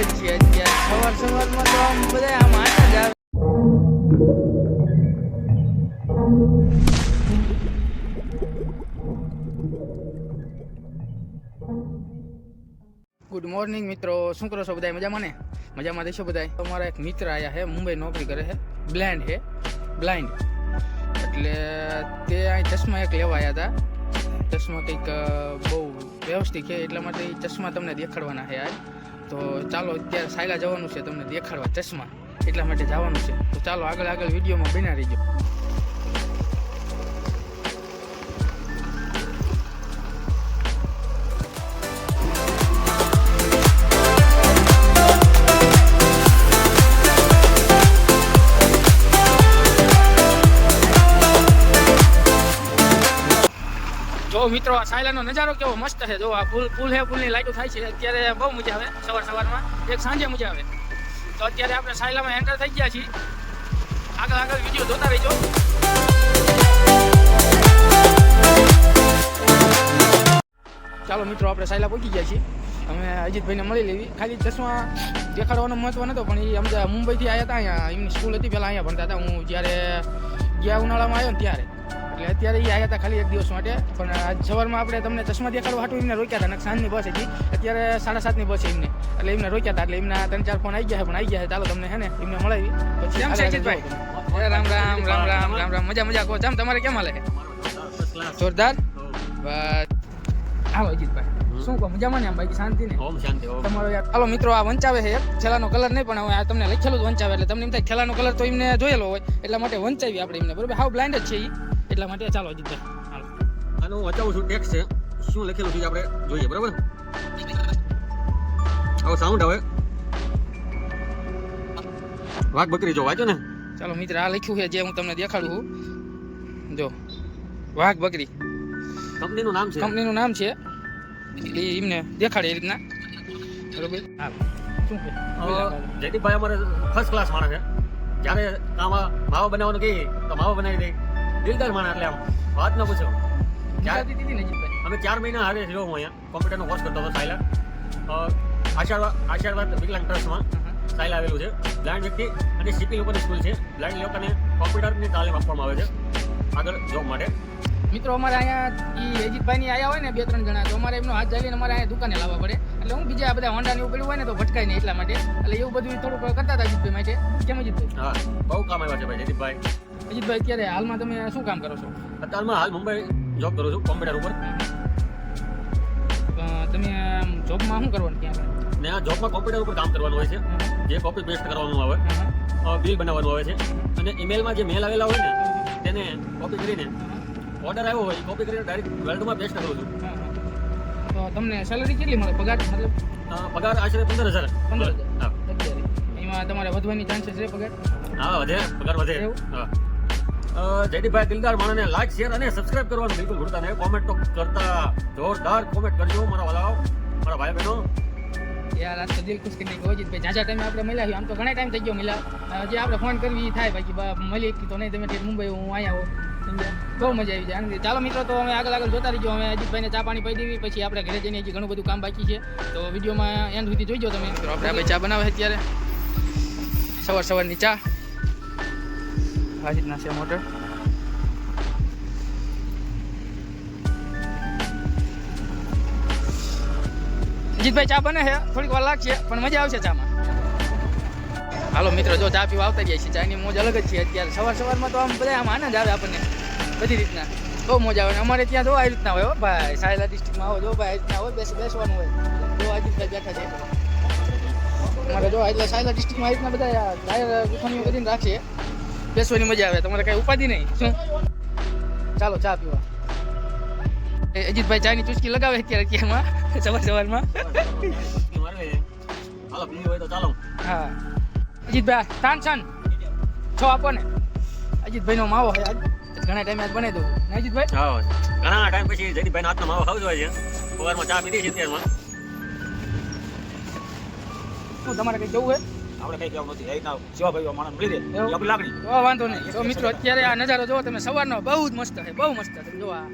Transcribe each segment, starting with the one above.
જ છીએ અત્યારે સવારમાં તો આમ બધા આમ આનંદ આવે. ગુડ મોર્નિંગ મિત્રો, શું કરો છો બધા? મજામાં ને? મજામાં દેશો બધા. અમારા એક મિત્ર આવ્યા છે, મુંબઈ નોકરી કરે છે, બ્લાઇન્ડ એટલે તે અહીં ચશ્મા એક લેવા આવ્યા હતા. ચશ્મા કંઈક બહુ વ્યવસ્થિત છે એટલા માટે ચશ્મા તમને દેખાડવાના છે આજ. તો ચાલો અત્યારે સાયલા જવાનું છે તમને દેખાડવા ચશ્મા, એટલા માટે જવાનું છે. તો ચાલો આગળ વિડીયોમાં બના રહીજો. જો મિત્રો, આ સાયલાનો નજારો કેવો મસ્ત છે. જો આ પુલ છે, પુલની લાઈટો થાય છે અત્યારે, બહુ મજા આવે સવારમાં. એક સાંજે મજા આવે. તો અત્યારે આપણે સાયલામાં એન્ટર થઈ ગયા છીએ. આગળ વિડીયો જોતા રહીજો. ચાલો મિત્રો, આપણે સાયલા પહોંચી ગયા છીએ. અમે અજીતભાઈને મળી લેવી. ખાલી ચશ્મા દેખાડવાનો મહત્વ નહોતો, પણ એ અમદાવાદ મુંબઈથી આવ્યા હતા. અહીંયા એમની સ્કૂલ હતી, પહેલાં અહીંયા ભણતા હતા. હું જ્યારે ગયા ઉનાળામાં આવ્યો ને ત્યારે, એટલે અત્યારે એ આવ્યા હતા ખાલી એક દિવસ માટે. પણ આજ સવારમાં આપણે તમને ચશ્મા દેખાડવા હાટું એમને રોક્યા હતા. સાંજની બસ હતી, અત્યારે 7:30ની બસ એમને, એટલે એમને રોક્યા હતા. એટલે એમના 3-4 ફોન આવી ગયા છે, પણ આવી ગયા છે. ચાલો તમને હે ને એમને મળાવી પછી. કેમ છે અજીતભાઈ? રામ રામ. મજા કહો. જામ તમારે કેમ હાલે? જોરદાર. બસ આવો અજીતભાઈ, શું કહો? મજામાં ને? આમ બાકી શાંતિ ને? તમારો યાર. ચાલો મિત્રો, આ વંચાવે છે એક છેલ્લાનો કલર નહીં, પણ હવે આ તમને લખેલું જ વંચાવે, એટલે તમને એમ થાય છેલ્લાનો કલર તો એમને જોયેલો હોય, એટલા માટે વંચાવી આપણે એમને. બરોબર, હાવ બ્લાઇન્ડ જ છે એ, એટલા માટે. ચાલો અજીતભાઈ, હાલો. આનું વચાવું છું, ટેક્સ છે, શું લખેલું છે આપણે જોઈએ. બરાબર, હવે સાઉન્ડ આવે. વાઘ બકરી જો વાંચો ને. ચાલો મિત્ર, આ લખ્યું છે જે હું તમને દેખાડું છું. જો વાઘ બકરી કંપનીનું નામ છે. એ એમને દેખાડે એ રીતના. બરોબર. હા, શું છે? જયદીપભાઈ અમારે ફર્સ્ટ ક્લાસ માણસ છે. જ્યારે આમાં માવો બનાવવાનું કહીએ તો માવો બનાવી દે. દિલદાર માણસ, એટલે આમ વાત ન પૂછો. અમે 4 મહિના હારે રહ્યો. હું અહીંયા કોમ્પ્યુટરનો કોર્સ કરતો હતો સાયલા. આશીર્વાદ વિકલાંગ ટ્રસ્ટમાં સાયલા આવેલું છે. બ્લાઇન્ડ વ્યક્તિ અને સીપી લોકોની સ્કૂલ છે. બ્લાઇન્ડ લોકોને કોમ્પ્યુટરની તાલીમ આપવામાં આવે છે આગળ જોબ માટે. મિત્રો, અમારે અહીંયા એ અજીતભાઈની આવ્યા હોય ને 2-3 જણા, તો અમારે એમનો હાથ ચાલીને અમારે અહીંયા દુકાને લાવવા પડે. એટલે હું બીજા બધા હોન્ડા ને એવું પડ્યું હોય ને તો ભટકાય નહીં, એટલા માટે. એટલે એવું બધું થોડુંક કરતા હતા અજીતભાઈ માટે. કેમ અજીતભાઈ? હા, બહુ કામ આવ્યા છે ભાઈ જયદીપભાઈ. અજીતભાઈ, અત્યારે હાલમાં તમે શું કામ કરો છો? અત્યારમાં હાલ મુંબઈ જોબ કરું છું કોમ્પ્યુટર ઉપર. તમે જોબમાં શું કરવાનું ત્યાં? ને આ જોબમાં કોમ્પ્યુટર ઉપર કામ કરવાનું હોય છે. જે કોપી પેસ્ટ કરવાનું આવે, બિલ બનાવવાનું આવે છે, અને ઈમેલમાં જે મેલ આવેલા હોય ને તેને કોપી કરીને ઓર્ડર આવ્યો હોય કોપી કરીને ડાયરેક્ટ વર્લ્ડમાં પેસ્ટ કરું છું. તો તમને સેલરી કેટલી મળે? પગાર મતલબ પગાર આશરે 15,000. 15,000. અત્યારે એમાં તમારે વધવાની ચાન્સીસ છે પગાર? હા, વધે, પગાર વધે. હા. જયદીપભાઈ દિલદાર માણસને લાઈક, શેર અને સબસ્ક્રાઇબ કરવાનું બિલકુલ ભૂલતા નહીં. કોમેન્ટ તો કરતા જોરદાર કોમેન્ટ કરજો મારા વાલાઓ, મારા ભાઈ બહેનો. યાર, આજ તો દિલ ખુશ કરી નાખ્યું અજીતભાઈ. ઝાઝા ટાઈમે આપણે મળ્યા. આમ તો ઘણા ટાઈમ થઈ ગયો મળ્યા. જે આપણે ફોન કરવી થાય, બાકી મળી તો નહીં. તમે મુંબઈ, હું અહીંયા આવો, બહુ મજા આવી જાય. ચાલો મિત્રો, તો અમે આગળ જોતા રહીજો. અમે અજીતભાઈને ચા પાણી પી દેવી, પછી આપણે ઘરે જઈને હજી ઘણું બધું કામ બાકી છે. તો વિડીયોમાં એન્ડ સુધી જોઈજો તમે. તો આપણે ભાઈ ચા બનાવે અત્યારે, સવારની ચા. આ રીતના છે મોટર. અજીતભાઈ ચા બને છે, થોડીક વાર લાગશે, પણ મજા આવશે ચામાં. હાલો મિત્રો, જો ચા પીવા આવતા જાય છે. ચાની મોજ અલગ જ છે અત્યારે. સવારમાં તો આમ બધા આમ આનંદ આવે આપણને બધી રીતના, બહુ મજા આવે. અમારે ત્યાં જો આ રીતના હોય ભાઈ, સાયલા ડિસ્ટ્રિક્ટમાં આવો જો ભાઈ, આ રીતના હોય, બેસવાનું હોય. જો અજીતભાઈ બેઠા છે અમારે. જો એટલે સાયલા ડિસ્ટ્રિક્ટમાં આ રીતના બધા ટાયર ગુફાનીઓ કરીને રાખશે, બેસવાની મજા આવે. તમારે કાંઈ ઉપાધિ નહીં. શું? ચાલો ચા પીવા. અજીતભાઈ ચાની ચુસ્કી લગાવે અત્યારે ક્યાંમાં સવારમાં. હા અજીતભાઈ, તાન છો આપો ને. અજીતભાઈનો માવો છે આજ, ઘણા ટાઈમ આજ બનાવી દઉં ને અજીતભાઈ. હા, ઘણા ટાઈમ પછી જયદીપભાઈનો હાથનો માવો ખાવ જોઈએ છે. સવારમાં ચા પીધી છે અત્યારમાં. શું તમારે કંઈ જવું હોય? આપણે કઈ કહેવું નથી. એના જેવા ભાઈઓ માણસ મળી રહે આપણી લાગણી. વાંધો નહીં. તો મિત્રો, અત્યારે આ નજારો જોવો તમે સવારનો, બહુ જ મસ્ત છે, બહુ મસ્ત. તમે જો આ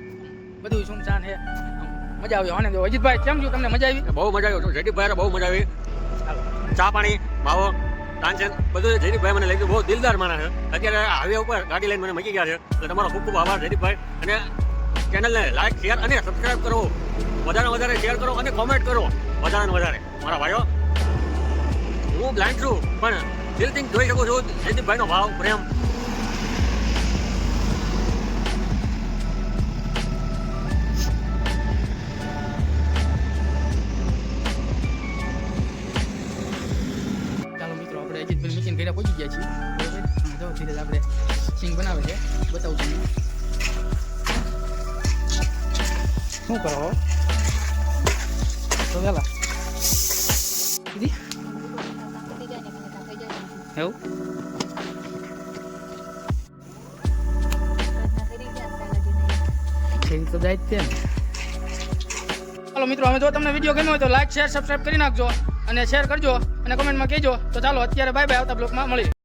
બધું સુમસાન છે, મજા આવી. આનંદ. અજીતભાઈ કેમ છો? તમને મજા આવી? બહુ મજા આવી. જયદીપભાઈ બહુ મજા આવી. ચાલો. ચા પાણી માવો તાનસેન બધું જયદીપભાઈ મને લઈ ગયું. બહુ દિલદાર માણસ છે. અત્યારે હાઈવે ઉપર ગાડી લઈને મને મૂકી ગયા છે. એટલે તમારો ખૂબ ખૂબ આભાર જયદીપભાઈ. અને ચેનલને લાઈક શેર અને સબસ્ક્રાઈબ કરો, વધારે વધારે શેર કરો અને કોમેન્ટ કરો વધારે વધારે. મારા ભાઈઓ, હું બ્લાઇન્ડ છું પણ દિલથી જોઈ શકું છું જયદીપભાઈનો ભાવ પ્રેમ. ચાલો મિત્રો, આપણે અજીતભાઈ મશીન ઘરે પહોંચી ગયા છીએ. બરાબર, જો ધીરે આપણે સિંગ બનાવે છે, બતાવું તમને. શું કરો તો વેલા દીદી એવું તો જાય જ છે ને. ચાલો મિત્રો, અમે જો તમને વિડીયો ગમ્યો હોય તો લાઈક શેર સબસ્ક્રાઈબ કરી નાખજો અને શેર કરજો અને કમેન્ટમાં કહેજો. તો ચાલો અત્યારે બાય બાય, આવતા બ્લોગમાં મળી.